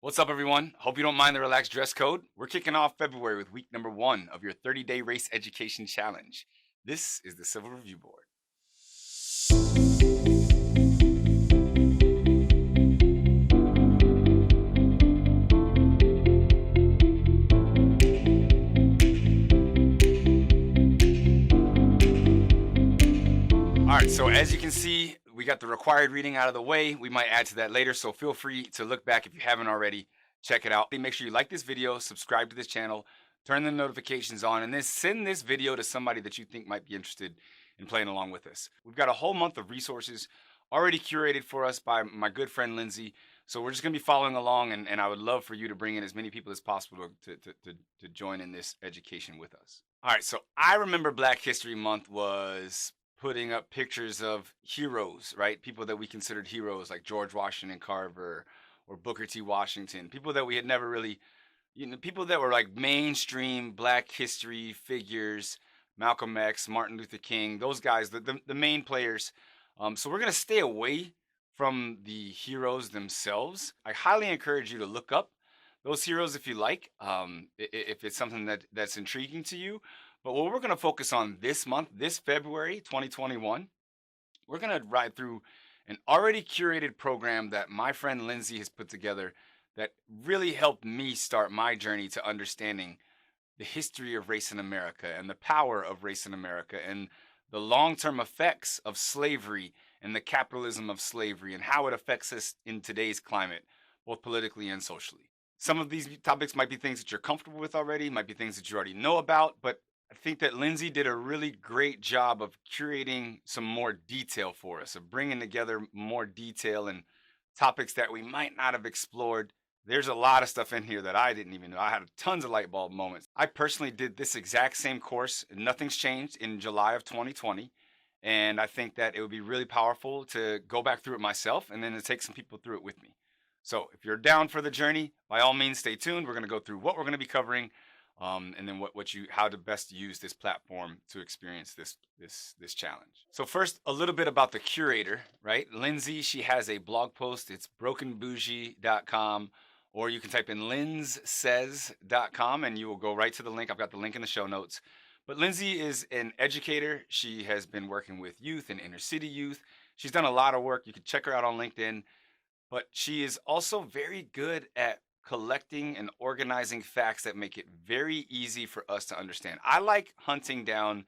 What's up, everyone? Hope you don't mind the relaxed dress code. We're kicking off February with week number 1 of your 30-day race education challenge. This is the Civil Review Board. All right, so as you can see, we got the required reading out of the way. We might add to that later, so feel free to look back if you haven't already. Check it out. Make sure you like this video, subscribe to this channel, turn the notifications on, and then send this video to somebody that you think might be interested in playing along with us. We've got a whole month of resources already curated for us by my good friend Lindsay. So we're just going to be following along, and I would love for you to bring in as many people as possible to join in this education with us. All right, so I remember Black History Month was putting up pictures of heroes, right? People that we considered heroes like George Washington Carver or Booker T. Washington, people that we had never really, people that were like mainstream Black history figures, Malcolm X, Martin Luther King, those guys, the main players. So we're going to stay away from the heroes themselves. I highly encourage you to look up those heroes if you like, if it's something that's intriguing to you. But what we're going to focus on this month, this February 2021, we're going to ride through an already curated program that my friend Lindsay has put together that really helped me start my journey to understanding the history of race in America and the power of race in America and the long-term effects of slavery and the capitalism of slavery and how it affects us in today's climate, both politically and socially. Some of these topics might be things that you're comfortable with already, might be things that you already know about, but I think that Lindsay did a really great job of curating some more detail for us, of bringing together more detail and topics that we might not have explored. There's a lot of stuff in here that I didn't even know. I had tons of light bulb moments. I personally did this exact same course, and nothing's changed in July of 2020. And I think that it would be really powerful to go back through it myself and then to take some people through it with me. So if you're down for the journey, by all means, stay tuned. We're going to go through what we're going to be covering, and then how to best use this platform to experience this challenge. So first, a little bit about the curator, right? Lindsay, she has a blog post. It's brokenbougie.com, or you can type in linzsays.com and you will go right to the link. I've got the link in the show notes. But Lindsay is an educator. She has been working with youth and inner city youth. She's done a lot of work. You can check her out on LinkedIn. But she is also very good at collecting and organizing facts that make it very easy for us to understand. I like hunting down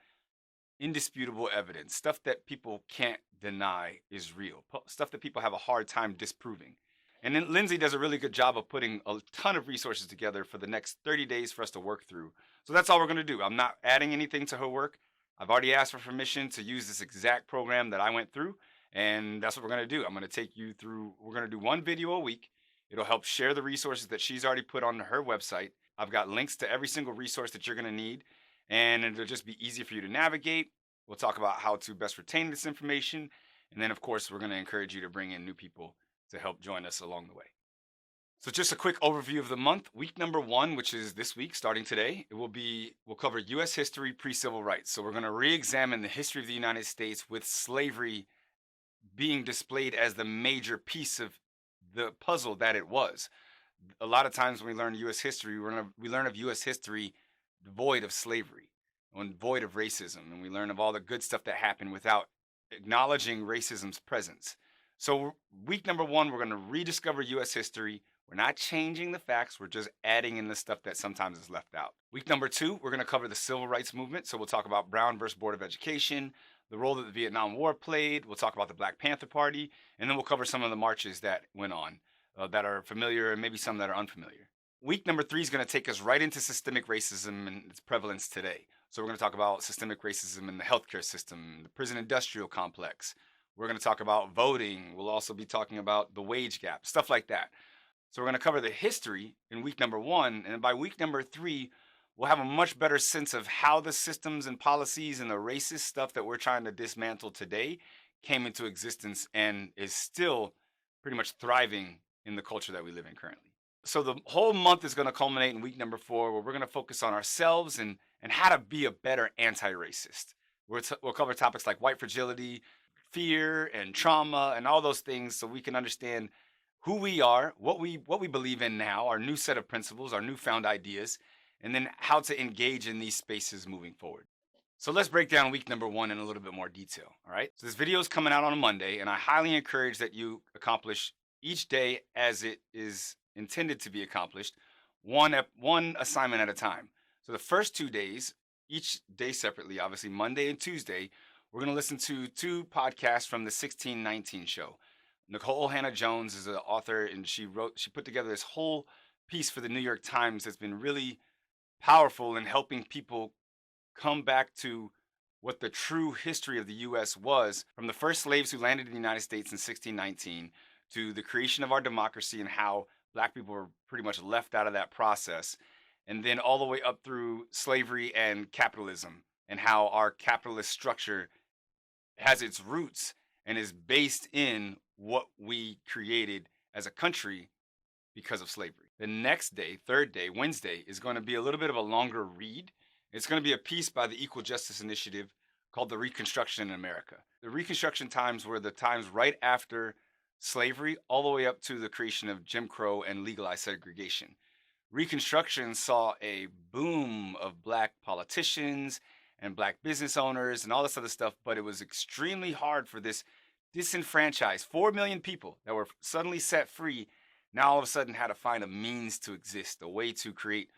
indisputable evidence, stuff that people can't deny is real, stuff that people have a hard time disproving. And then Lindsay does a really good job of putting a ton of resources together for the next 30 days for us to work through. So that's all we're going to do. I'm not adding anything to her work. I've already asked for permission to use this exact program that I went through. And that's what we're going to do. I'm going to take you through, we're going to do one video a week. It'll help share the resources that she's already put on her website. I've got links to every single resource that you're going to need, and it'll just be easy for you to navigate. We'll talk about how to best retain this information. And then, of course, we're going to encourage you to bring in new people to help join us along the way. So just a quick overview of the month. Week number 1, which is this week, starting today, we'll cover U.S. history pre-civil rights. So we're going to re-examine the history of the United States with slavery being displayed as the major piece of the puzzle that it was. A lot of times when we learn U.S. history, we learn of U.S. history void of slavery and void of racism, and we learn of all the good stuff that happened without acknowledging racism's presence. So week number 1, we're going to rediscover U.S. history. We're not changing the facts. We're just adding in the stuff that sometimes is left out. Week number 2, we're going to cover the civil rights movement. So we'll talk about Brown versus Board of Education, the role that the Vietnam War played. We'll talk about the Black Panther Party, and then we'll cover some of the marches that went on that are familiar and maybe some that are unfamiliar. Week number 3 is going to take us right into systemic racism and its prevalence today. So we're going to talk about systemic racism in the healthcare system, the prison industrial complex. We're going to talk about voting. We'll also be talking about the wage gap, stuff like that. So we're going to cover the history in week number 1, and by week number 3, we'll have a much better sense of how the systems and policies and the racist stuff that we're trying to dismantle today came into existence and is still pretty much thriving in the culture that we live in currently. So the whole month is going to culminate in week number 4, where we're going to focus on ourselves and how to be a better anti-racist. We'll cover topics like white fragility, fear, and trauma, and all those things so we can understand who we are, what we believe in now, our new set of principles, our newfound ideas, and then how to engage in these spaces moving forward. So let's break down week number one in a little bit more detail. All right. So this video is coming out on a Monday, and I highly encourage that you accomplish each day as it is intended to be accomplished, one assignment at a time. So the first 2 days, each day separately, obviously Monday and Tuesday, we're going to listen to two podcasts from the 1619 show. Nicole Hannah Jones is an author, and she put together this whole piece for the New York Times that's been really powerful in helping people come back to what the true history of the US was, from the first slaves who landed in the United States in 1619 to the creation of our democracy and how black people were pretty much left out of that process, and then all the way up through slavery and capitalism, and how our capitalist structure has its roots and is based in what we created as a country because of slavery. The next day, third day, Wednesday, is going to be a little bit of a longer read. It's going to be a piece by the Equal Justice Initiative called the Reconstruction in America. The Reconstruction times were the times right after slavery, all the way up to the creation of Jim Crow and legalized segregation. Reconstruction saw a boom of black politicians and black business owners and all this other stuff, but it was extremely hard for this disenfranchised 4 million people that were suddenly set free. Now all of a sudden had to find a means to exist, a way to create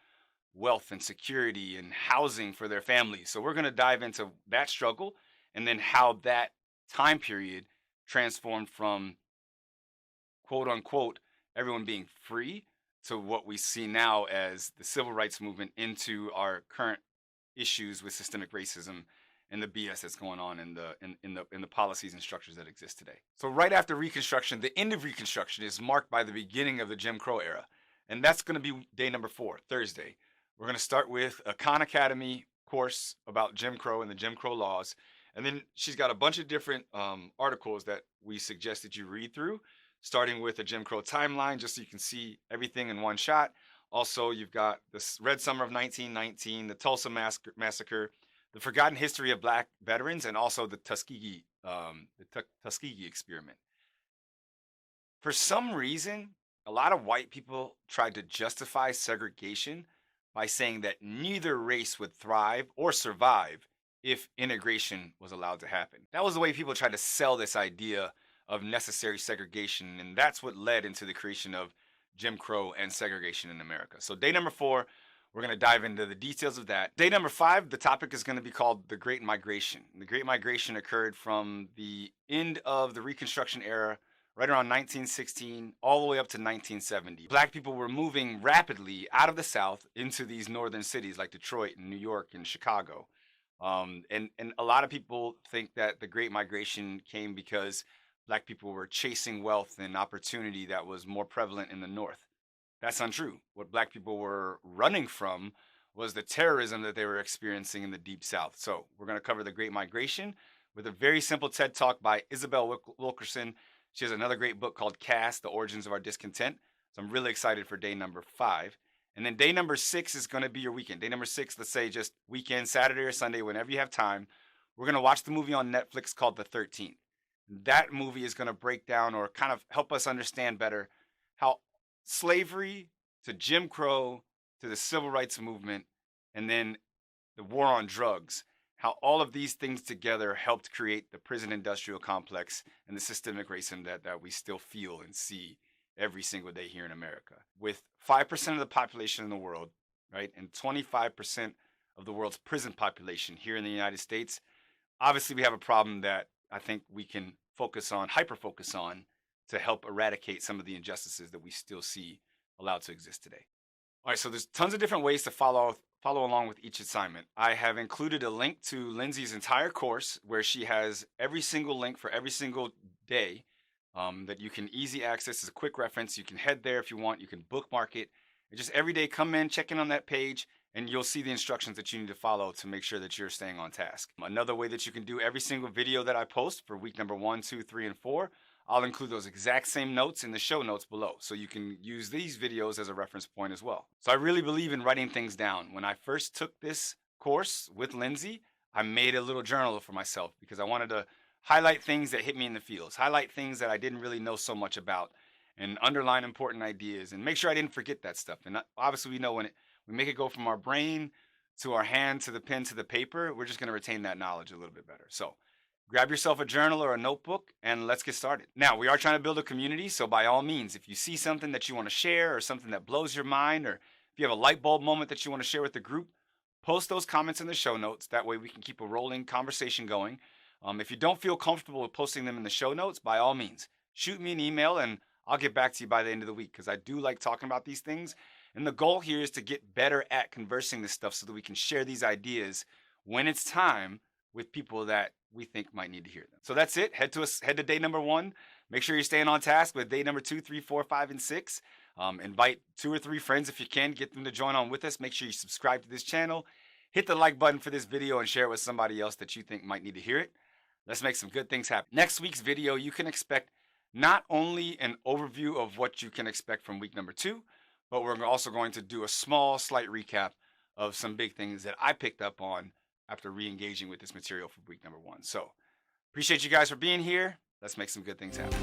wealth and security and housing for their families. So we're going to dive into that struggle and then how that time period transformed from quote unquote everyone being free to what we see now as the civil rights movement into our current issues with systemic racism and the BS that's going on in the policies and structures that exist today. So right after Reconstruction, the end of Reconstruction is marked by the beginning of the Jim Crow era. And that's going to be day number 4, Thursday. We're going to start with a Khan Academy course about Jim Crow and the Jim Crow laws. And then she's got a bunch of different articles that we suggest that you read through, starting with a Jim Crow timeline, just so you can see everything in one shot. Also, you've got the Red Summer of 1919, the Tulsa Massacre, the forgotten history of black veterans, and also the Tuskegee experiment. For some reason, a lot of white people tried to justify segregation by saying that neither race would thrive or survive if integration was allowed to happen. That was the way people tried to sell this idea of necessary segregation, and that's what led into the creation of Jim Crow and segregation in America. So day number 4, we're going to dive into the details of that. Day number 5, the topic is going to be called the Great Migration. The Great Migration occurred from the end of the Reconstruction era, right around 1916, all the way up to 1970. Black people were moving rapidly out of the South into these northern cities like Detroit and New York and Chicago. And a lot of people think that the Great Migration came because black people were chasing wealth and opportunity that was more prevalent in the North. That's untrue. What black people were running from was the terrorism that they were experiencing in the Deep South. So we're going to cover the Great Migration with a very simple TED Talk by Isabel Wilkerson. She has another great book called Caste, The Origins of Our Discontent. So I'm really excited for day number 5. And then day number 6 is going to be your weekend. Day number 6, let's say just weekend, Saturday or Sunday, whenever you have time, we're going to watch the movie on Netflix called The 13th. That movie is going to break down or kind of help us understand better how slavery to Jim Crow to the civil rights movement and then the war on drugs, how all of these things together helped create the prison industrial complex and the systemic racism that we still feel and see every single day here in America. With 5% of the population in the world, right, and 25% of the world's prison population here in the United States, obviously we have a problem that I think we can hyper-focus on to help eradicate some of the injustices that we still see allowed to exist today. All right, so there's tons of different ways to follow along with each assignment. I have included a link to Lindsay's entire course where she has every single link for every single day that you can easy access as a quick reference. You can head there if you want. You can bookmark it. And just every day come in, check in on that page, and you'll see the instructions that you need to follow to make sure that you're staying on task. Another way that you can do every single video that I post for week number 1, 2, 3, and 4, I'll include those exact same notes in the show notes below. So you can use these videos as a reference point as well. So I really believe in writing things down. When I first took this course with Lindsay, I made a little journal for myself because I wanted to highlight things that hit me in the feels, highlight things that I didn't really know so much about. and underline important ideas and make sure I didn't forget that stuff. And obviously, we know when we make it go from our brain to our hand to the pen to the paper, we're just going to retain that knowledge a little bit better. So grab yourself a journal or a notebook and let's get started. Now, we are trying to build a community. So by all means, if you see something that you want to share or something that blows your mind, or if you have a light bulb moment that you want to share with the group, post those comments in the show notes. That way we can keep a rolling conversation going. If you don't feel comfortable with posting them in the show notes, by all means, shoot me an email and I'll get back to you by the end of the week, because I do like talking about these things. And the goal here is to get better at conversing this stuff so that we can share these ideas when it's time with people that we think might need to hear them. So that's it. Head to day number 1. Make sure you're staying on task with day number 2, 3, 4, 5, and 6. Invite 2 or 3 friends if you can. Get them to join on with us. Make sure you subscribe to this channel. Hit the like button for this video and share it with somebody else that you think might need to hear it. Let's make some good things happen. Next week's video, you can expect not only an overview of what you can expect from week number 2, but we're also going to do a slight recap of some big things that I picked up on after re-engaging with this material for week number 1. So appreciate you guys for being here. Let's make some good things happen.